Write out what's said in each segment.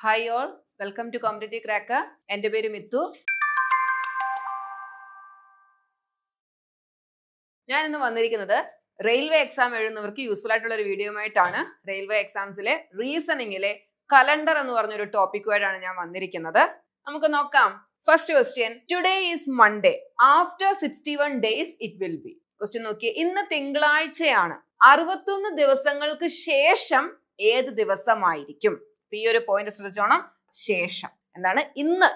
Hi all, welcome to competitive cracker. എൻ്റെ പേര് മിത്തു. ഞാൻ ഇന്ന് വന്നിരിക്കുന്നത് റെയിൽവേ എക്സാം എഴുതുന്നവർക്ക് യൂസ്ഫുൾ ആയിട്ടുള്ള ഒരു വീഡിയോയുമായിട്ടാണ്. റെയിൽവേ എക്സാംസിലെ റീസണിങ്ങിലെ കലണ്ടർ എന്ന് പറഞ്ഞൊരു ടോപ്പിക്കുമായിട്ടാണ് ഞാൻ വന്നിരിക്കുന്നത്. നമുക്ക് നോക്കാം. First question, today is Monday, after 61 days it will be. Question നോക്കിയേ, ഇന്ന് തിങ്കളാഴ്ചയാണ്, 61 ദിവസങ്ങൾക്ക് ശേഷം ഏത് ദിവസമായിരിക്കും? ഈ ഒരു പോയിന്റ് ശ്രദ്ധിച്ചോണം. ശേഷം എന്താണ്?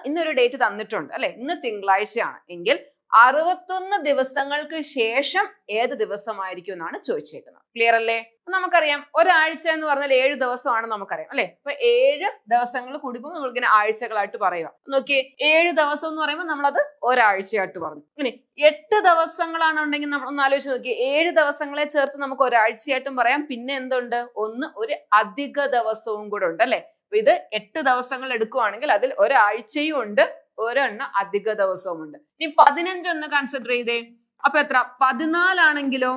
ഇന്നൊരു ഡേറ്റ് തന്നിട്ടുണ്ട് അല്ലെ, ഇന്ന് തിങ്കളാഴ്ചയാണ് എങ്കിൽ 61 ദിവസങ്ങൾക്ക് ശേഷം ഏത് ദിവസമായിരിക്കും എന്നാണ് ചോദിച്ചേക്കുന്നത്. ക്ലിയർ അല്ലേ? നമുക്കറിയാം ഒരാഴ്ച എന്ന് പറഞ്ഞാൽ 7 ദിവസമാണ് നമുക്കറിയാം അല്ലെ. അപ്പൊ 7 ദിവസങ്ങൾ കൂടിപ്പോ നമ്മളിങ്ങനെ ആഴ്ചകളായിട്ട് പറയുക. നോക്കിയേ, 7 ദിവസം എന്ന് പറയുമ്പോൾ നമ്മളത് ഒരാഴ്ചയായിട്ട് പറഞ്ഞു. ഇനി 8 ദിവസങ്ങളാണുണ്ടെങ്കിൽ നമ്മൾ ഒന്ന് ആലോചിച്ച് നോക്കിയേ, 7 ദിവസങ്ങളെ ചേർത്ത് നമുക്ക് ഒരാഴ്ചയായിട്ടും പറയാം. പിന്നെ എന്തുണ്ട്? ഒരു അധിക ദിവസവും കൂടെ ഉണ്ട് അല്ലെ. അപ്പൊ ഇത് 8 ദിവസങ്ങൾ എടുക്കുവാണെങ്കിൽ അതിൽ ഒരാഴ്ചയും ഉണ്ട്, ഒരെണ്ണം അധിക ദിവസവും ഉണ്ട്. ഇനി 15 ഒന്ന് കൺസിഡർ ചെയ്തേ. അപ്പൊ എത്ര? 14 ആണെങ്കിലോ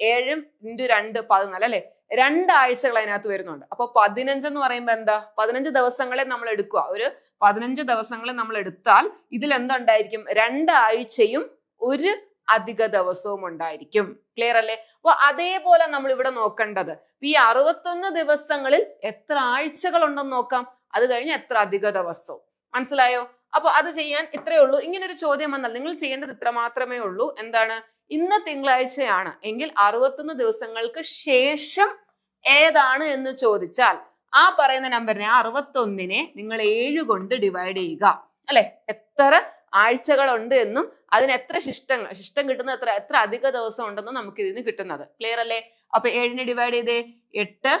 7 × 2 14 അല്ലെ. 2 ആഴ്ചകൾ അതിനകത്ത് വരുന്നുണ്ട്. അപ്പൊ 15 എന്ന് പറയുമ്പോ എന്താ? 15 ദിവസങ്ങളെ നമ്മൾ എടുക്കുക. ഒരു 15 ദിവസങ്ങളെ നമ്മൾ എടുത്താൽ ഇതിൽ എന്തുണ്ടായിരിക്കും? 2 ആഴ്ചയും ഒരു അധിക ദിവസവും ഉണ്ടായിരിക്കും. ക്ലിയർ അല്ലേ? അപ്പൊ അതേപോലെ നമ്മൾ ഇവിടെ നോക്കേണ്ടത് ഈ 61 ദിവസങ്ങളിൽ എത്ര ആഴ്ചകൾ ഉണ്ടെന്ന് നോക്കാം. അത് കഴിഞ്ഞ് എത്ര അധിക ദിവസവും. മനസ്സിലായോ? അപ്പൊ അത് ചെയ്യാൻ ഇത്രയേ ഉള്ളൂ. ഇങ്ങനെ ഒരു ചോദ്യം വന്നാൽ നിങ്ങൾ ചെയ്യേണ്ടത് ഇത്ര മാത്രമേ ഉള്ളൂ. എന്താണ്? ഇന്ന് തിങ്കളാഴ്ചയാണ് എങ്കിൽ 61 ദിവസങ്ങൾക്ക് ശേഷം ഏതാണ് എന്ന് ചോദിച്ചാൽ ആ പറയുന്ന നമ്പറിനെ, 61നെ നിങ്ങൾ 7 കൊണ്ട് ഡിവൈഡ് ചെയ്യുക അല്ലെ. എത്ര ആഴ്ചകളുണ്ട് എന്നും അതിന് എത്ര ശിഷ്ടം കിട്ടുന്ന എത്ര അധിക ദിവസം ഉണ്ടെന്നും നമുക്ക് ഇതിന് കിട്ടുന്നത്. ക്ലിയർ അല്ലേ? അപ്പൊ 7നെ ഡിവൈഡ് ചെയ്തേ, 8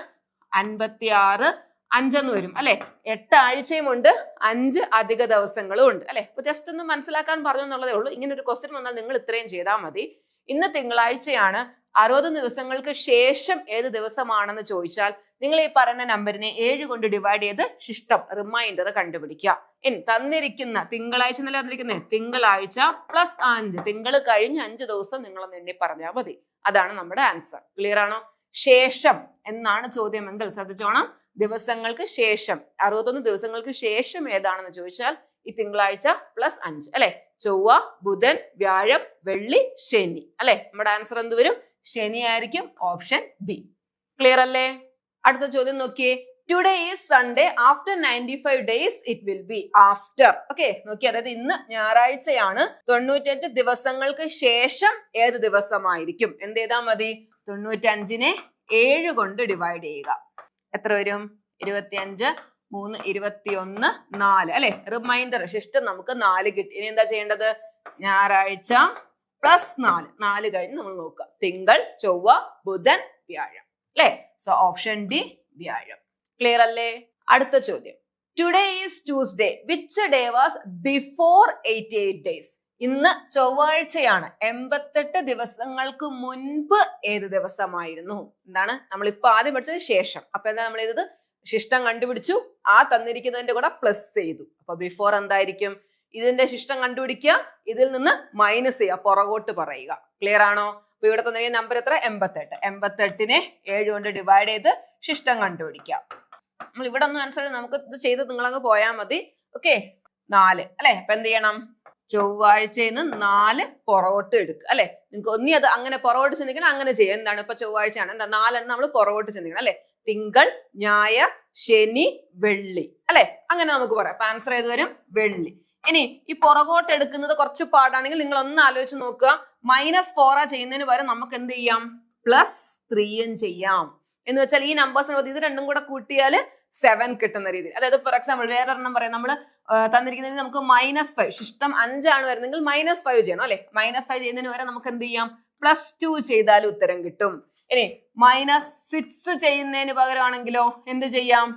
56 5 എന്ന് വരും അല്ലെ. 8 ആഴ്ചയും ഉണ്ട്, 5 അധിക ദിവസങ്ങളും ഉണ്ട് അല്ലെ. അപ്പൊ ജസ്റ്റ് ഒന്ന് മനസ്സിലാക്കാൻ പറഞ്ഞു എന്നുള്ളതേ ഉള്ളൂ. ഇങ്ങനെ ഒരു ക്വസ്റ്റ്യൻ വന്നാൽ നിങ്ങൾ ഇത്രയും ചെയ്താൽ മതി. ഇന്ന് തിങ്കളാഴ്ചയാണ്, 60 ദിവസങ്ങൾക്ക് ശേഷം ഏത് ദിവസമാണെന്ന് ചോദിച്ചാൽ നിങ്ങൾ ഈ പറയുന്ന നമ്പറിനെ 7 കൊണ്ട് ഡിവൈഡ് ചെയ്ത് ശിഷ്ടം റിമൈൻഡർ കണ്ടുപിടിക്കുക. ഇനി തന്നിരിക്കുന്ന തിങ്കളാഴ്ച എന്നല്ല തന്നിരിക്കുന്നത്, തിങ്കളാഴ്ച പ്ലസ് 5, തിങ്കൾ കഴിഞ്ഞ് 5 ദിവസം നിങ്ങളൊന്ന് എണ്ണി പറഞ്ഞാൽ മതി. അതാണ് നമ്മുടെ ആൻസർ. ക്ലിയർ ആണോ? ശേഷം എന്നാണ് ചോദ്യമെങ്കിൽ ശ്രദ്ധിച്ചോണം. ദിവസങ്ങൾക്ക് ശേഷം 61 ദിവസങ്ങൾക്ക് ശേഷം ഏതാണെന്ന് ചോദിച്ചാൽ ഈ തിങ്കളാഴ്ച പ്ലസ് 5 അല്ലെ. ചൊവ്വ, ബുധൻ, വ്യാഴം, വെള്ളി, ശനി അല്ലെ. നമ്മുടെ ആൻസർ എന്ത് വരും? ശനി ആയിരിക്കും. Option B. ക്ലിയർ അല്ലേ? അടുത്ത ചോദ്യം നോക്കിയേ, today is Sunday, after 95 days it will be. After okay നോക്കി, അതായത് ഇന്ന് ഞായറാഴ്ചയാണ്, 95 ദിവസങ്ങൾക്ക് ശേഷം ഏത് ദിവസമായിരിക്കും? എന്ത് ചെയ്താൽ മതി? 95നെ 7 കൊണ്ട് ഡിവൈഡ് ചെയ്യുക. എത്ര വരും? 25 3 21 4 അല്ലെ. റിമൈൻഡർ ശിഷ്ടം നമുക്ക് 4 കിട്ടി. ഇനി എന്താ ചെയ്യേണ്ടത്? ഞായറാഴ്ച പ്ലസ് 4 കഴിഞ്ഞ് നമ്മൾ നോക്കുക. തിങ്കൾ, ചൊവ്വ, ബുധൻ, വ്യാഴം അല്ലെ. സോ ഓപ്ഷൻ ഡി വ്യാഴം. ക്ലിയർ അല്ലേ? അടുത്ത ചോദ്യം, today is Tuesday, which day was before 88 days? ഇന്ന് ചൊവ്വാഴ്ചയാണ്, 88 ദിവസങ്ങൾക്ക് മുൻപ് ഏത് ദിവസമായിരുന്നു? എന്താണ്? നമ്മളിപ്പോ ആദ്യം പഠിച്ചത് ശേഷം. അപ്പൊ എന്താ നമ്മൾ ചെയ്തത്? ശിഷ്ടം കണ്ടുപിടിച്ചു, ആ തന്നിരിക്കുന്നതിന്റെ കൂടെ പ്ലസ് ചെയ്തു. അപ്പൊ ബിഫോർ എന്തായിരിക്കും? ഇതിന്റെ ശിഷ്ടം കണ്ടുപിടിക്കുക, ഇതിൽ നിന്ന് മൈനസ് ചെയ്യുക, പുറകോട്ട് പറയുക. ക്ലിയർ ആണോ? അപ്പൊ ഇവിടെ തന്നെ നമ്പർ എത്ര? 88. 88നെ 7 കൊണ്ട് ഡിവൈഡ് ചെയ്ത് ശിഷ്ടം കണ്ടുപിടിക്കുക. നമ്മൾ ഇവിടെ ഒന്നും ആൻസർ, നമുക്ക് ഇത് ചെയ്ത് നിങ്ങളങ്ങ് പോയാൽ മതി. ഓക്കെ, 4 അല്ലെ. അപ്പൊ എന്ത് ചെയ്യണം? ചൊവ്വാഴ്ചയിൽ നിന്ന് 4 പുറകോട്ട് എടുക്കുക അല്ലെ. നിങ്ങൾക്ക് ഒന്നി അത് അങ്ങനെ പുറകോട്ട് ചിന്തിക്കണം, അങ്ങനെ ചെയ്യാം. എന്താണ്? ഇപ്പൊ ചൊവ്വാഴ്ചയാണ്, എന്താ 4 നമ്മൾ പുറകോട്ട് ചിന്തിക്കണം അല്ലെ. തിങ്കൾ, ഞായർ, ശനി, വെള്ളി അല്ലെ. അങ്ങനെ നമുക്ക് പറയാം. അപ്പൊ ആൻസർ ഏത് വരും? വെള്ളി. ഇനി ഈ പുറകോട്ട് എടുക്കുന്നത് കുറച്ച് പാടാണെങ്കിൽ നിങ്ങൾ ഒന്ന് ആലോചിച്ച് നോക്കുക. -4 ചെയ്യുന്നതിന് പകരം നമുക്ക് എന്ത് ചെയ്യാം? +3 ചെയ്യാം. എന്ന് വെച്ചാൽ ഈ നമ്പേഴ്സിനെ ഇത് രണ്ടും കൂടെ കൂട്ടിയാൽ 7 കിട്ടുന്ന രീതിയിൽ. അതായത് ഫോർ എക്സാമ്പിൾ വേറൊരെണ്ണം പറയാം. നമ്മൾ തന്നിരിക്കുന്നതിൽ നമുക്ക് -5, ശിഷ്ടം 5 ആണ് വരുന്നെങ്കിൽ -5 ചെയ്യണം അല്ലെ. -5 ചെയ്യുന്നതിന് വരെ നമുക്ക് എന്ത് ചെയ്യാം? +2 ചെയ്താൽ ഉത്തരം കിട്ടും. ഇനി -6 ചെയ്യുന്നതിന് പകരമാണെങ്കിലോ എന്ത് ചെയ്യാം?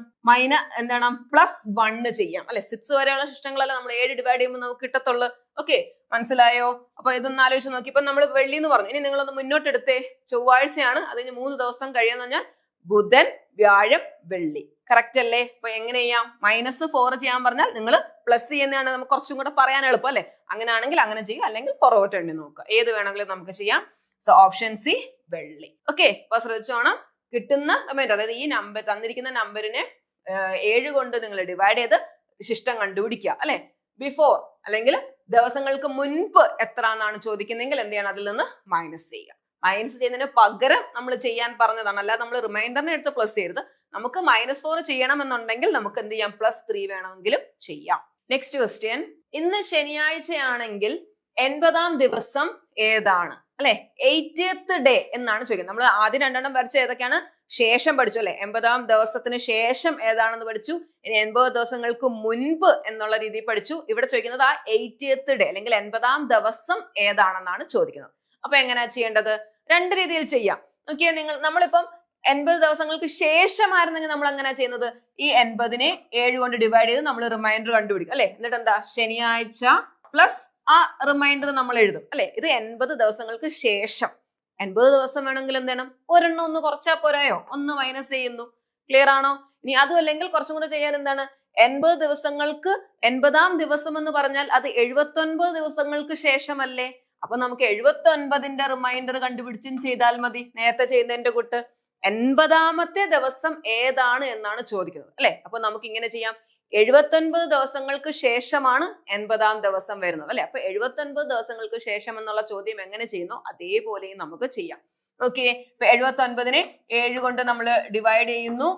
എന്താണ്? +1 ചെയ്യാം അല്ലെ. 6 വരെയുള്ള ശിഷ്ടങ്ങളല്ല നമ്മൾ 7 ഡിവൈഡ് ചെയ്യുമ്പോൾ നമുക്ക് കിട്ടത്തുള്ളൂ. ഓക്കെ, മനസ്സിലായോ? അപ്പൊ ഇതൊന്ന് ആലോചിച്ച് നോക്കി. ഇപ്പൊ നമ്മൾ വെള്ളി എന്ന് പറഞ്ഞു. ഇനി നിങ്ങളൊന്ന് മുന്നോട്ട് എടുത്തേ. ചൊവ്വാഴ്ചയാണ്, അതിന് 3 ദിവസം കഴിയാന്ന് പറഞ്ഞാൽ ബുധൻ, വ്യാഴം, വെള്ളി. കറക്റ്റ് അല്ലേ? അപ്പൊ എങ്ങനെ ചെയ്യാം? -4 ചെയ്യാൻ പറഞ്ഞാൽ നിങ്ങൾ പ്ലസ് ചെയ്യുന്നതാണ് നമുക്ക് കുറച്ചും കൂടെ പറയാൻ എളുപ്പം അല്ലെ. അങ്ങനെയാണെങ്കിൽ അങ്ങനെ ചെയ്യുക, അല്ലെങ്കിൽ പുറകോട്ട് എണ്ണി നോക്കുക. ഏത് വേണമെങ്കിലും നമുക്ക് ചെയ്യാം. സോ ഓപ്ഷൻ സി വെള്ളി. ഓക്കെ, അപ്പൊ ശ്രദ്ധിച്ചോണം. കിട്ടുന്ന റിമൈൻഡർ, അതായത് ഈ നമ്പർ തന്നിരിക്കുന്ന നമ്പറിനെ 7 കൊണ്ട് നിങ്ങൾ ഡിവൈഡ് ചെയ്ത് ശിഷ്ടം കണ്ടുപിടിക്കുക അല്ലെ. ബിഫോർ അല്ലെങ്കിൽ ദിവസങ്ങൾക്ക് മുൻപ് എത്ര എന്നാണ് ചോദിക്കുന്നതെങ്കിൽ എന്ത് ചെയ്യണം, അതിൽ നിന്ന് മൈനസ് ചെയ്യുക. മൈനസ് ചെയ്യുന്നതിന് പകരം നമ്മൾ ചെയ്യാൻ പറഞ്ഞതാണ്, അല്ലാതെ നമ്മൾ റിമൈൻഡറിനെ എടുത്ത് പ്ലസ് ചെയ്യരുത്. നമുക്ക് -4 ചെയ്യണമെന്നുണ്ടെങ്കിൽ നമുക്ക് എന്ത് ചെയ്യാം, +3 വേണമെങ്കിലും ചെയ്യാം. നെക്സ്റ്റ് ക്വസ്റ്റ്യൻ, ഇന്ന് ശനിയാഴ്ചയാണെങ്കിൽ 80ാം ദിവസം ഏതാണ് അല്ലെ? 80th ഡേ എന്നാണ് ചോദിക്കുന്നത്. നമ്മൾ ആദ്യം 2 വരച്ച ഏതൊക്കെയാണ്, ശേഷം പഠിച്ചു അല്ലെ. 80ാം ദിവസത്തിന് ശേഷം ഏതാണെന്ന് പഠിച്ചു. ഇനി 80 ദിവസങ്ങൾക്ക് മുൻപ് എന്നുള്ള രീതിയിൽ പഠിച്ചു. ഇവിടെ ചോദിക്കുന്നത് ആ 80th ഡേ അല്ലെങ്കിൽ 80ാം ദിവസം ഏതാണെന്നാണ് ചോദിക്കുന്നത്. അപ്പൊ എങ്ങനെയാ ചെയ്യേണ്ടത്? 2 രീതിയിൽ ചെയ്യാം. നോക്കിയാൽ നമ്മളിപ്പം 80 ദിവസങ്ങൾക്ക് ശേഷമായിരുന്നെങ്കിൽ നമ്മൾ എങ്ങനെയാ ചെയ്യുന്നത്, ഈ 80നെ 7 കൊണ്ട് ഡിവൈഡ് ചെയ്ത് നമ്മൾ റിമൈൻഡർ കണ്ടുപിടിക്കും അല്ലെ. എന്നിട്ട് എന്താ, ശനിയാഴ്ച പ്ലസ് ആ റിമൈൻഡർ നമ്മൾ എഴുതും അല്ലെ. ഇത് 80 ദിവസങ്ങൾക്ക് ശേഷം. 80 ദിവസം വേണമെങ്കിൽ എന്ത് ചെയ്യണം, ഒരെണ്ണം ഒന്ന് കുറച്ചാ പോരായോ, ഒന്ന് മൈനസ് ചെയ്യുന്നു. ക്ലിയർ ആണോ? ഇനി അതും അല്ലെങ്കിൽ കുറച്ചും കൂടെ ചെയ്യാൻ എന്താണ്, 80 ദിവസങ്ങൾക്ക് 80ാം ദിവസം എന്ന് പറഞ്ഞാൽ അത് 79 ദിവസങ്ങൾക്ക് ശേഷമല്ലേ. അപ്പൊ നമുക്ക് 79ന്റെ റിമൈൻഡർ കണ്ടുപിടിച്ചും ചെയ്താൽ മതി, നേരത്തെ ചെയ്യുന്നതിന്റെ കൂട്ട്. 80ാമത്തെ ദിവസം ഏതാണ് എന്നാണ് ചോദിക്കുന്നത് അല്ലെ. അപ്പൊ നമുക്ക് ഇങ്ങനെ ചെയ്യാം, 79 ദിവസങ്ങൾക്ക് ശേഷമാണ് 80ാം ദിവസം വരുന്നത് അല്ലെ. അപ്പൊ 79 ദിവസങ്ങൾക്ക് ശേഷം എന്നുള്ള ചോദ്യം എങ്ങനെ ചെയ്യുന്നു അതേപോലെയും നമുക്ക് ചെയ്യാം. ഓക്കെ, ഇപ്പൊ 79നെ 7 കൊണ്ട് നമ്മൾ ഡിവൈഡ് ചെയ്യുന്നു,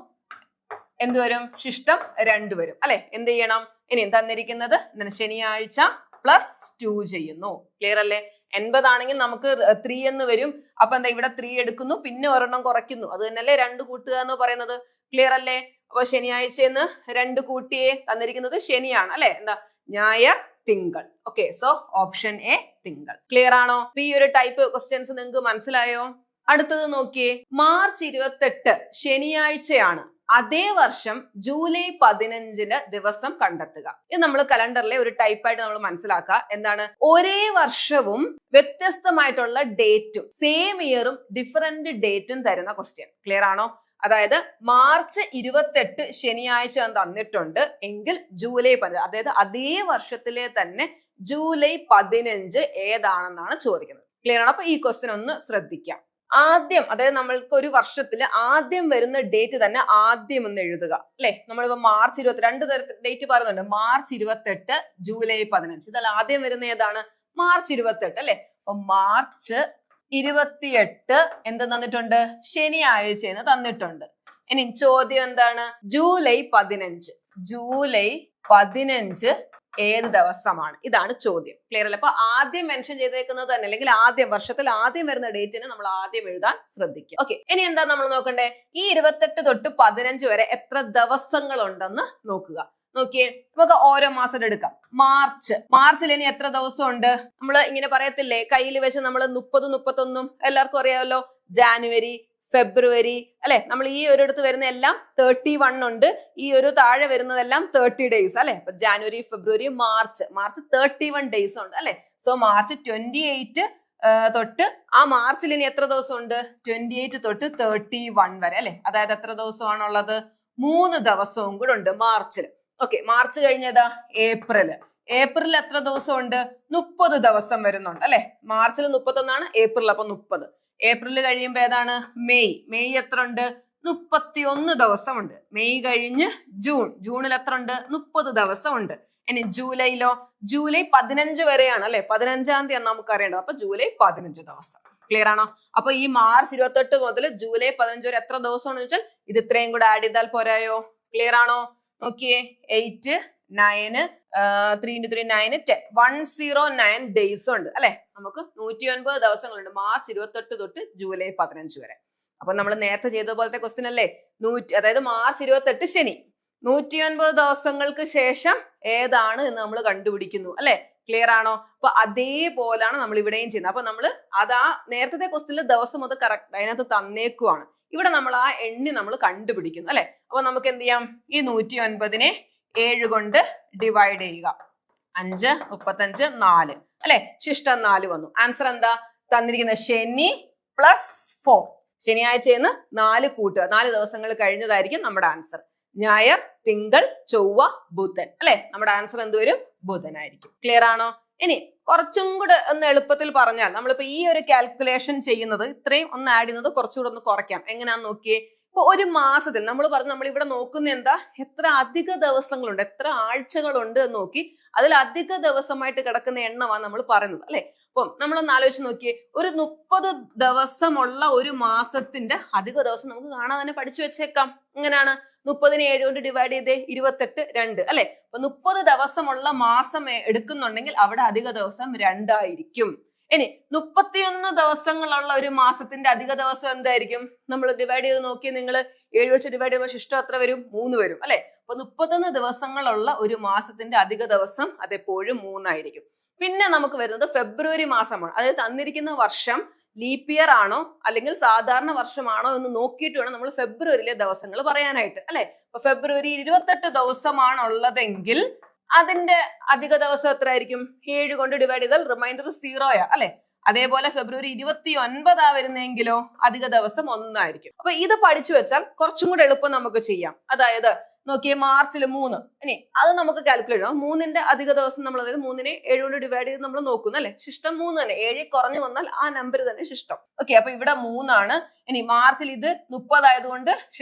എന്ത് വരും, ശിഷ്ടം 2 വരും അല്ലെ. എന്ത് ചെയ്യണം, ഇനി തന്നിരിക്കുന്നത് ശനിയാഴ്ച +2 ചെയ്യുന്നു. ക്ലിയർ അല്ലേ? 80 ആണെങ്കിൽ നമുക്ക് 3 എന്ന് വരും. അപ്പൊ എന്താ, ഇവിടെ 3 എടുക്കുന്നു, പിന്നെ ഒരെണ്ണം കുറയ്ക്കുന്നു. അത് തന്നെയല്ലേ 2 കൂട്ടുക എന്ന് പറയുന്നത്. ക്ലിയർ അല്ലേ? അപ്പൊ ശനിയാഴ്ചന്ന് 2 കൂട്ടിയെ തന്നിരിക്കുന്നത് ശനിയാണ് അല്ലെ. എന്താ, ഞായർ, തിങ്കൾ. ഓക്കെ, സോ ഓപ്ഷൻ എ തിങ്കൾ. ക്ലിയർ ആണോ? ഈ ഒരു ടൈപ്പ് ക്വസ്റ്റ്യൻസ് നിങ്ങൾക്ക് മനസ്സിലായോ? അടുത്തത് നോക്കിയേ, മാർച്ച് 28 ശനിയാഴ്ചയാണ്, അതേ വർഷം ജൂലൈ 15 ദിവസം കണ്ടെത്തുക. ഇത് നമ്മൾ കലണ്ടറിലെ ഒരു ടൈപ്പായിട്ട് നമ്മൾ മനസ്സിലാക്കുക. എന്താണ്, ഒരേ വർഷവും വ്യത്യസ്തമായിട്ടുള്ള ഡേറ്റും സെയിം ഇയറും ഡിഫറെന്റ് ഡേറ്റും തരുന്ന ക്വസ്റ്റ്യൻ. ക്ലിയർ ആണോ? അതായത് മാർച്ച് 28 ശനിയാഴ്ച തന്നിട്ടുണ്ട് എങ്കിൽ ജൂലൈ 15, അതായത് അതേ വർഷത്തിലെ തന്നെ ജൂലൈ 15 ഏതാണെന്നാണ് ചോദിക്കുന്നത്. ക്ലിയർ ആണോ? അപ്പൊ ഈ ക്വസ്റ്റ്യൻ ഒന്ന് ശ്രദ്ധിക്കാം. ആദ്യം, അതായത് നമ്മൾക്ക് ഒരു വർഷത്തിൽ ആദ്യം വരുന്ന ഡേറ്റ് തന്നെ ആദ്യം ഒന്ന് എഴുതുക അല്ലെ. നമ്മളിപ്പോ മാർച്ച് 22 ഡേറ്റ് പറയുന്നുണ്ട്, മാർച്ച് 28 ജൂലൈ 15. ഇതിൽ ആദ്യം വരുന്ന ഏതാണ്, മാർച്ച് 28 അല്ലെ. അപ്പൊ മാർച്ച് 28 എന്ത് തന്നിട്ടുണ്ട്, ശനിയാഴ്ച എന്ന് തന്നിട്ടുണ്ട്. ഇനി ചോദ്യം എന്താണ്, ജൂലൈ 15. ജൂലൈ 15 ഏത് ദിവസമാണ്, ഇതാണ് ചോദ്യം. ക്ലിയർ അല്ലേ? അപ്പൊ ആദ്യം മെൻഷൻ ചെയ്തേക്കുന്നത് തന്നെ, അല്ലെങ്കിൽ ആദ്യം വർഷത്തിൽ ആദ്യം വരുന്ന ഡേറ്റിന് നമ്മൾ ആദ്യം എഴുതാൻ ശ്രദ്ധിക്കുക. ഓക്കെ, ഇനി എന്താ നമ്മൾ നോക്കണ്ടേ, ഈ 28 തൊട്ട് 15 വരെ എത്ര ദിവസങ്ങൾ ഉണ്ടെന്ന് നോക്കുക. നോക്കിയേ, നമുക്ക് ഓരോ മാസം എടുക്കാം. മാർച്ചിൽ ഇനി എത്ര ദിവസം ഉണ്ട്, നമ്മൾ ഇങ്ങനെ പറയത്തില്ലേ, കയ്യിൽ വെച്ച് നമ്മൾ 30, 31 എല്ലാവർക്കും അറിയാമല്ലോ. ജാനുവരി, ഫെബ്രുവരി അല്ലെ. നമ്മൾ ഈ ഒരിടത്ത് വരുന്ന എല്ലാം 31 ഉണ്ട്, ഈ ഒരു താഴെ വരുന്നതെല്ലാം 30 ഡേയ്സ് അല്ലെ. അപ്പൊ ജാനുവരി, ഫെബ്രുവരി, മാർച്ച് 31 ഡേയ്സ് ഉണ്ട് അല്ലെ. സോ മാർച്ച് 28 തൊട്ട് ആ മാർച്ചിൽ ഇനി എത്ര ദിവസം ഉണ്ട്, 28 തൊട്ട് 31 വരെ അല്ലെ. അതായത് എത്ര ദിവസമാണുള്ളത്, 3 ദിവസവും കൂടെ ഉണ്ട് മാർച്ചിൽ. ഓക്കെ, മാർച്ച് കഴിഞ്ഞതാ ഏപ്രിൽ എത്ര ദിവസം ഉണ്ട്, 30 ദിവസം വരുന്നുണ്ട് അല്ലെ. മാർച്ചിൽ 31 ഏപ്രിൽ അപ്പൊ 30. ഏപ്രിൽ കഴിയുമ്പോ ഏതാണ്, മെയ് എത്ര ഉണ്ട്, 31 ദിവസം ഉണ്ട്. മെയ് കഴിഞ്ഞ് ജൂണിൽ എത്ര ഉണ്ട്, 30 ദിവസം ഉണ്ട്. ഇനി ജൂലൈയിലോ, ജൂലൈ 15 വരെയാണ് അല്ലെ. 15-ാം തീയതി നമുക്ക് അറിയേണ്ടത്. അപ്പൊ ജൂലൈ 15 ദിവസം. ക്ലിയർ ആണോ? അപ്പൊ ഈ മാർച്ച് 28 മുതൽ ജൂലൈ 15 വരെ എത്ര ദിവസമാണെന്ന് വെച്ചാൽ ഇത് ഇത്രയും കൂടെ ആഡ് ചെയ്താൽ പോരായോ? ക്ലിയർ ആണോ? നോക്കിയേ, 8, 9, 3 into 3, 9, 10, 109 ഡേയ്സ് ഉണ്ട് അല്ലെ. നമുക്ക് 109 ദിവസങ്ങളുണ്ട് മാർച്ച് 28 തൊട്ട് ജൂലൈ 15 വരെ. അപ്പൊ നമ്മൾ നേരത്തെ ചെയ്ത പോലത്തെ ക്വസ്റ്റ്യൻ അല്ലേ, അതായത് മാർച്ച് 28 ശനി, 109 ദിവസങ്ങൾക്ക് ശേഷം ഏതാണ് എന്ന് നമ്മൾ കണ്ടുപിടിക്കുന്നു അല്ലെ. ക്ലിയർ ആണോ? അപ്പൊ അതേപോലാണ് നമ്മൾ ഇവിടെയും ചെയ്യുന്നത്. അപ്പൊ നമ്മൾ അതാ നേരത്തെ ക്വസ്റ്റ്യനിൽ ദിവസം അത് കറക്റ്റ് അതിനകത്ത് തന്നേക്കുവാണ്. ഇവിടെ നമ്മൾ ആ എണ്ണി നമ്മൾ കണ്ടുപിടിക്കുന്നു അല്ലെ. അപ്പൊ നമുക്ക് എന്ത് ചെയ്യാം, ഈ 109നെ 7 കൊണ്ട് ഡിവൈഡ് ചെയ്യുക. 5, 35, 4 അല്ലെ. ശിഷ്ടം 4 വന്നു. ആൻസർ എന്താ തന്നിരിക്കുന്ന, ശനി +4. ശനിയാഴ്ചന്ന് 4 കൂട്ടുക, 4 ദിവസങ്ങൾ കഴിഞ്ഞതായിരിക്കും നമ്മുടെ ആൻസർ. ഞായർ, തിങ്കൾ, ചൊവ്വ, ബുധൻ അല്ലെ. നമ്മുടെ ആൻസർ എന്ത് വരും, ബുധനായിരിക്കും. ക്ലിയർ ആണോ? ഇനി കുറച്ചും കൂടെ ഒന്ന് എളുപ്പത്തിൽ പറഞ്ഞാൽ, നമ്മളിപ്പോ ഈ ഒരു കാൽക്കുലേഷൻ ചെയ്യുന്നത് ഇത്രയും ഒന്ന് ആഡ് ചെയ്യുന്നത് കുറച്ചുകൂടെ ഒന്ന് കുറയ്ക്കാം. എങ്ങനെയാന്ന് നോക്കിയേ, ഇപ്പൊ ഒരു മാസത്തിൽ നമ്മൾ പറഞ്ഞു, നമ്മൾ ഇവിടെ നോക്കുന്ന എന്താ, എത്ര അധിക ദിവസങ്ങളുണ്ട്, എത്ര ആഴ്ചകളുണ്ട് എന്ന് നോക്കി അതിൽ അധിക ദിവസമായിട്ട് കിടക്കുന്ന എണ്ണമാണ് നമ്മൾ പറയുന്നത് അല്ലെ. അപ്പം നമ്മളൊന്ന് ആലോചിച്ച് നോക്കിയേ, ഒരു 30 ദിവസമുള്ള ഒരു മാസത്തിന്റെ അധിക ദിവസം നമുക്ക് കാണാൻ തന്നെ പഠിച്ചു വെച്ചേക്കാം. എങ്ങനെയാണ്? 30നെ 7 കൊണ്ട് ഡിവൈഡ് ചെയ്തേ 28 2 അല്ലെ. അപ്പൊ 30 ദിവസമുള്ള മാസം എടുക്കുന്നുണ്ടെങ്കിൽ അവിടെ അധിക ദിവസം 2 ആയിരിക്കും. ഇനി 31 ദിവസങ്ങളുള്ള ഒരു മാസത്തിന്റെ അധിക ദിവസം എന്തായിരിക്കും? നമ്മൾ ഡിവൈഡ് ചെയ്ത് നോക്കി, നിങ്ങൾ 7 വെച്ച് ഡിവൈഡ് ചെയ്യുമ്പോൾ ശിഷ്ടം എത്ര വരും? 3 വരും അല്ലെ. അപ്പൊ 31 ദിവസങ്ങളുള്ള ഒരു മാസത്തിന്റെ അധിക ദിവസം അതെപ്പോഴും 3 ആയിരിക്കും. പിന്നെ നമുക്ക് വരുന്നത് ഫെബ്രുവരി മാസമാണ്. അതായത് തന്നിരിക്കുന്ന വർഷം ലീപ് ഇയർ ആണോ അല്ലെങ്കിൽ സാധാരണ വർഷമാണോ എന്ന് നോക്കിയിട്ട് വേണം നമ്മൾ ഫെബ്രുവരിയിലെ ദിവസങ്ങൾ പറയാനായിട്ട് അല്ലെ. അപ്പൊ ഫെബ്രുവരി 28 ദിവസമാണുള്ളതെങ്കിൽ അതിന്റെ അധിക ദിവസം എത്ര ആയിരിക്കും? 7 കൊണ്ട് ഡിവൈഡ് ചെയ്താൽ റിമൈൻഡർ 0 അല്ലെ. അതേപോലെ ഫെബ്രുവരി 29 വരുന്നെങ്കിലോ അധിക ദിവസം 1 ആയിരിക്കും. അപ്പൊ ഇത് പഠിച്ചു വെച്ചാൽ കുറച്ചും കൂടെ എളുപ്പം നമുക്ക് ചെയ്യാം. അതായത് നോക്കിയേ, മാർച്ചിൽ 3, ഇനി അത് നമുക്ക് കാൽക്കുലേറ്റ് ചെയ്യാം. 3ന്റെ അധിക ദിവസം നമ്മൾ, അതായത് 3നെ 7 കൊണ്ട് ഡിവൈഡ് ചെയ്ത് നമ്മൾ നോക്കുന്നു അല്ലെ. ശിഷ്ടം 3 തന്നെ, 7 കുറഞ്ഞു വന്നാൽ ആ നമ്പർ തന്നെ ശിഷ്ടം. ഓക്കെ, അപ്പൊ ഇവിടെ 3 ആണ്. ഇനി മാർച്ചിൽ ഇത് 30 ആയതുകൊണ്ട്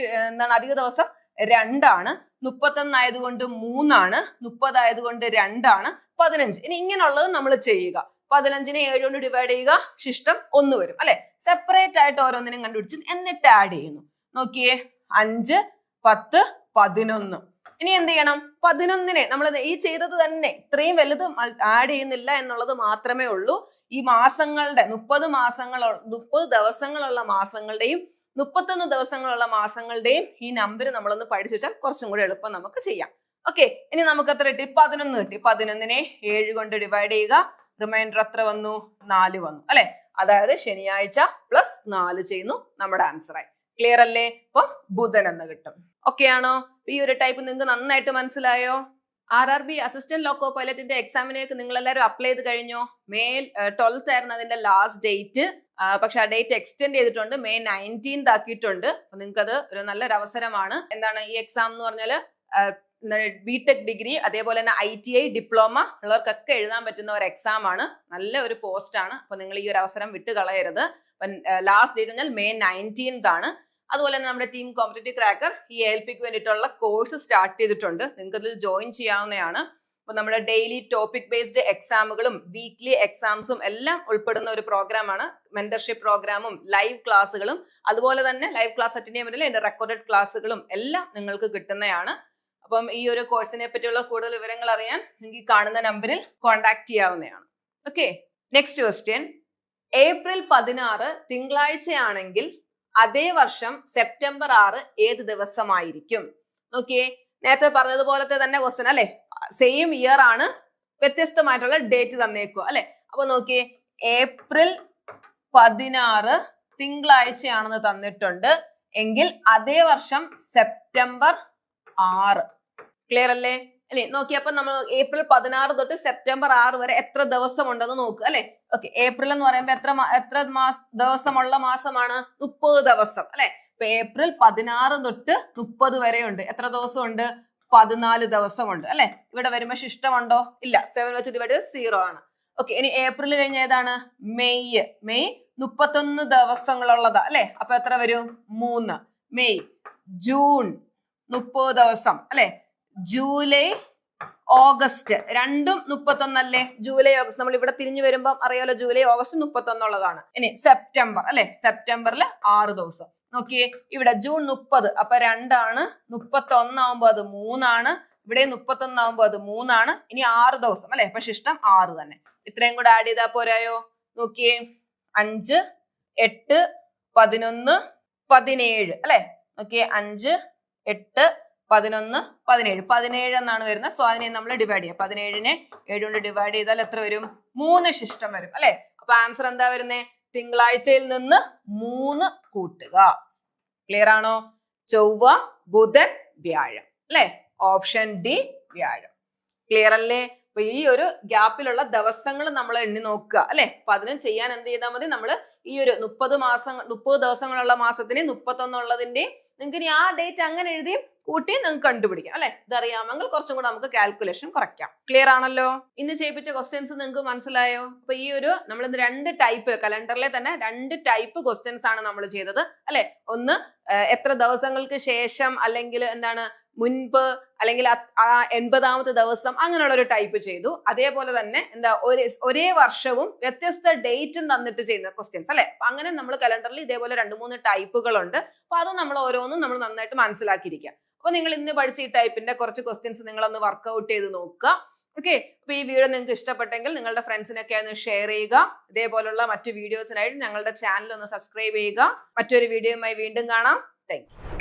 എന്താണ് അധിക ദിവസം 2 ആണ്. 31 ആയതുകൊണ്ട് 3 ആണ്. 30 ആയതുകൊണ്ട് 2 ആണ്. 15. ഇനി ഇങ്ങനെയുള്ളത് നമ്മൾ ചെയ്യുക. 15നെ 7 കൊണ്ട് ഡിവൈഡ് ചെയ്യുക, ശിഷ്ടം 1 വരും അല്ലെ. സെപ്പറേറ്റ് ആയിട്ട് ഓരോന്നിനും കണ്ടുപിടിച്ച് എന്നിട്ട് ആഡ് ചെയ്യുന്നു. നോക്കിയേ, 5 10 11. ഇനി എന്ത് ചെയ്യണം? 11നെ നമ്മൾ ഈ ചെയ്തത് തന്നെ ഇത്രയും വലുത് ആഡ് ചെയ്യുന്നില്ല എന്നുള്ളത് മാത്രമേ ഉള്ളൂ. ഈ മാസങ്ങളുടെ 30 ദിവസങ്ങളുള്ള മാസങ്ങളുടെയും 31 ദിവസങ്ങളുള്ള മാസങ്ങളുടെയും ഈ നമ്പർ നമ്മളൊന്ന് പഠിച്ചു വെച്ചാൽ കുറച്ചും കൂടി എളുപ്പം നമുക്ക് ചെയ്യാം. ഓക്കെ, ഇനി നമുക്ക് എത്ര കിട്ടി? 11 കിട്ടി. 11നെ 7 കൊണ്ട് ഡിവൈഡ് ചെയ്യുക, റിമൈൻഡർ എത്ര വന്നു? 4 വന്നു അല്ലെ. അതായത് ശനിയാഴ്ച പ്ലസ് 4 ചെയ്യുന്നു, നമ്മുടെ ആൻസർ ആയി. ക്ലിയർ അല്ലേ? അപ്പം ബുധൻ എന്ന് കിട്ടും. ഓക്കെ ആണോ? ഈ ഒരു ടൈപ്പ് നിങ്ങൾക്ക് നന്നായിട്ട് മനസ്സിലായോ? RRB അസിസ്റ്റന്റ് ലോക്കോ പൈലറ്റിന്റെ എക്സാമിനേക്ക് നിങ്ങൾ എല്ലാവരും അപ്ലൈ ചെയ്ത് കഴിഞ്ഞോ? May 12th ആയിരുന്നു അതിന്റെ ലാസ്റ്റ് ഡേറ്റ്. പക്ഷെ ആ ഡേറ്റ് എക്സ്റ്റെൻഡ് ചെയ്തിട്ടുണ്ട്, May 19th ആക്കിയിട്ടുണ്ട്. അപ്പൊ നിങ്ങൾക്ക് അത് ഒരു നല്ലൊരു അവസരമാണ്. എന്താണ് ഈ എക്സാം എന്ന് പറഞ്ഞാൽ? ബിടെക് ഡിഗ്രി അതേപോലെ തന്നെ ITI ഡിപ്ലോമ ഉള്ളവർക്കൊക്കെ എഴുതാൻ പറ്റുന്ന ഒരു എക്സാം ആണ്. നല്ല ഒരു പോസ്റ്റ് ആണ്. അപ്പൊ നിങ്ങൾ ഈ ഒരു അവസരം വിട്ട് കളയരുത്. ലാസ്റ്റ് ഡേറ്റ് പറഞ്ഞാൽ May 19th ആണ്. അതുപോലെ തന്നെ നമ്മുടെ ടീം കോമ്പറ്റേറ്റീവ് ക്രാക്കർ ഈ ALPക്ക് വേണ്ടിയിട്ടുള്ള കോഴ്സ് സ്റ്റാർട്ട് ചെയ്തിട്ടുണ്ട്. നിങ്ങൾക്ക് അതിൽ ജോയിൻ ചെയ്യാവുന്നതാണ്. അപ്പൊ നമ്മുടെ ഡെയിലി ടോപ്പിക് ബേസ്ഡ് എക്സാമുകളും വീക്ക്ലി എക്സാംസും എല്ലാം ഉൾപ്പെടുന്ന ഒരു പ്രോഗ്രാമാണ്. മെന്റർഷിപ്പ് പ്രോഗ്രാമും ലൈവ് ക്ലാസ്സുകളും അതുപോലെ തന്നെ ലൈവ് ക്ലാസ് അറ്റൻഡ് ചെയ്യാൻ പറ്റില്ല, അതിന്റെ റെക്കോർഡഡ് ക്ലാസ്സുകളും എല്ലാം നിങ്ങൾക്ക് കിട്ടുന്നതാണ്. അപ്പം ഈ ഒരു കോഴ്സിനെ പറ്റിയുള്ള കൂടുതൽ വിവരങ്ങൾ അറിയാൻ നിങ്ങൾക്ക് കാണുന്ന നമ്പറിൽ കോൺടാക്ട് ചെയ്യാവുന്നതാണ്. Okay, next question. ഏപ്രിൽ 16 തിങ്കളാഴ്ചയാണെങ്കിൽ അതേ വർഷം സെപ്റ്റംബർ 6 ഏത് ദിവസമായിരിക്കും? നോക്കിയേ, നേരത്തെ പറഞ്ഞതുപോലത്തെ തന്നെ ക്വസ്റ്റ്യൻ അല്ലെ. സെയിം ഇയർ ആണ്, വ്യത്യസ്തമായിട്ടുള്ള ഡേറ്റ് തന്നേക്കുക അല്ലെ. അപ്പൊ നോക്കിയേ, ഏപ്രിൽ 16 തിങ്കളാഴ്ചയാണെന്ന് തന്നിട്ടുണ്ട് എങ്കിൽ അതേ വർഷം സെപ്റ്റംബർ 6. ക്ലിയർ അല്ലേ? അല്ലെ. നോക്കി, അപ്പൊ നമ്മൾ ഏപ്രിൽ 16 തൊട്ട് സെപ്റ്റംബർ 6 വരെ എത്ര ദിവസം ഉണ്ടെന്ന് നോക്കുക അല്ലെ. ഓക്കെ, ഏപ്രിൽ എന്ന് പറയുമ്പോൾ എത്ര ദിവസമുള്ള മാസമാണ്? 30 ദിവസം അല്ലെ. ഇപ്പൊ ഏപ്രിൽ 16 തൊട്ട് 30 വരെ ഉണ്ട്. എത്ര ദിവസം ഉണ്ട്? 14 ദിവസമുണ്ട് അല്ലെ. ഇവിടെ വരുമ്പോ ശിഷ്ടമുണ്ടോ? ഇല്ല. 7 വെച്ച് ഡിവൈഡ് ചെയ്ത് 0 ആണ്. ഓക്കെ, ഇനി ഏപ്രിൽ കഴിഞ്ഞ ഏതാണ്? മെയ്. മെയ് 31 ദിവസങ്ങളുള്ളതാ അല്ലെ. അപ്പൊ എത്ര വരും? 3. മെയ്. ജൂൺ 30 ദിവസം അല്ലെ. ജൂലൈ ഓഗസ്റ്റ് രണ്ടും 31 അല്ലേ. ജൂലൈ ഓഗസ്റ്റ് നമ്മൾ ഇവിടെ തിരിഞ്ഞു വരുമ്പോൾ അറിയാലോ, ജൂലൈ ഓഗസ്റ്റ് 31 ഉള്ളതാണ്. ഇനി സെപ്റ്റംബർ അല്ലെ. സെപ്റ്റംബറിൽ 6 ദിവസം. നോക്കിയേ, ഇവിടെ ജൂൺ 30 അപ്പൊ 2 ആണ്. 31 ആവുമ്പോ അത് 3 ആണ്. ഇവിടെ 31 ആവുമ്പോ അത് 3 ആണ്. ഇനി 6 ദിവസം അല്ലെ. അപ്പൊ ശിഷ്ടം 6 തന്നെ. ഇത്രയും കൂടെ ആഡ് ചെയ്താൽ പോരായോ? നോക്കിയേ, 5 8 11 17 അല്ലെ. നോക്കിയേ, 5 8 11 17 17 എന്നാണ് വരുന്നത്. സോ അതിനെ നമ്മൾ ഡിവൈഡ് ചെയ്യാം. 17നെ 7 കൊണ്ട് ഡിവൈഡ് ചെയ്താൽ എത്ര വരും? 3 ശിഷ്ടം വരും അല്ലെ. അപ്പൊ ആൻസർ എന്താ വരുന്നേ? തിങ്കളാഴ്ചയിൽ നിന്ന് 3 കൂട്ടുക. ക്ലിയർ ആണോ? ചൊവ്വ ബുധൻ വ്യാഴം അല്ലെ. ഓപ്ഷൻ ഡി വ്യാഴം. ക്ലിയർ അല്ലേ? അപ്പൊ ഈ ഒരു ഗ്യാപ്പിലുള്ള ദിവസങ്ങൾ നമ്മൾ എണ്ണി നോക്കുക അല്ലെ. അപ്പൊ അതിനും ചെയ്യാൻ എന്ത് ചെയ്താൽ മതി? നമ്മൾ ഈ ഒരു 30 ദിവസങ്ങളുള്ള മാസത്തിന് 31 ഉള്ളതിന്റെയും നിങ്ങൾക്ക് ഇനി ആ ഡേറ്റ് അങ്ങനെ എഴുതിയും കൂട്ടി നിങ്ങൾക്ക് കണ്ടുപിടിക്കാം അല്ലെ. ഇതറിയാമെങ്കിൽ കുറച്ചും കൂടെ നമുക്ക് കാൽക്കുലേഷൻ കുറയ്ക്കാം. ക്ലിയർ ആണല്ലോ? ഇന്ന് ചെയ്യിപ്പിച്ച ക്വസ്റ്റ്യൻസ് നിങ്ങൾക്ക് മനസ്സിലായോ? അപ്പൊ ഈ ഒരു നമ്മൾ ഇന്ന് 2 ടൈപ്പ് കലണ്ടറിലെ തന്നെ 2 ടൈപ്പ് ക്വസ്റ്റ്യൻസ് ആണ് നമ്മൾ ചെയ്തത് അല്ലെ. ഒന്ന് എത്ര ദിവസങ്ങൾക്ക് ശേഷം അല്ലെങ്കിൽ എന്താണ് മുൻപ് അല്ലെങ്കിൽ 80ാമത്തെ ദിവസം അങ്ങനെയുള്ള ഒരു ടൈപ്പ് ചെയ്തു. അതേപോലെ തന്നെ എന്താ ഒരേ വർഷവും വ്യത്യസ്ത ഡേറ്റും തന്നിട്ട് ചെയ്യുന്ന ക്വസ്റ്റ്യൻസ് അല്ലെ. അപ്പൊ അങ്ങനെ നമ്മൾ കലണ്ടറിൽ ഇതേപോലെ 2-3 ടൈപ്പുകളുണ്ട്. അപ്പൊ അത് നമ്മൾ ഓരോന്നും നമ്മൾ നന്നായിട്ട് മനസ്സിലാക്കിയിരിക്കുക. അപ്പൊ നിങ്ങൾ ഇന്ന് പഠിച്ച ഈ ടൈപ്പിന്റെ കുറച്ച് ക്വസ്റ്റ്യൻസ് നിങ്ങളൊന്ന് വർക്ക്ഔട്ട് ചെയ്ത് നോക്കുക. ഓക്കെ, അപ്പൊ ഈ വീഡിയോ നിങ്ങൾക്ക് ഇഷ്ടപ്പെട്ടെങ്കിൽ നിങ്ങളുടെ ഫ്രണ്ട്സിനൊക്കെ ഒന്ന് ഷെയർ ചെയ്യുക. ഇതേപോലുള്ള മറ്റു വീഡിയോസിനായിട്ട് ഞങ്ങളുടെ ചാനൽ ഒന്ന് സബ്സ്ക്രൈബ് ചെയ്യുക. മറ്റൊരു വീഡിയോയുമായി വീണ്ടും കാണാം. Thank you.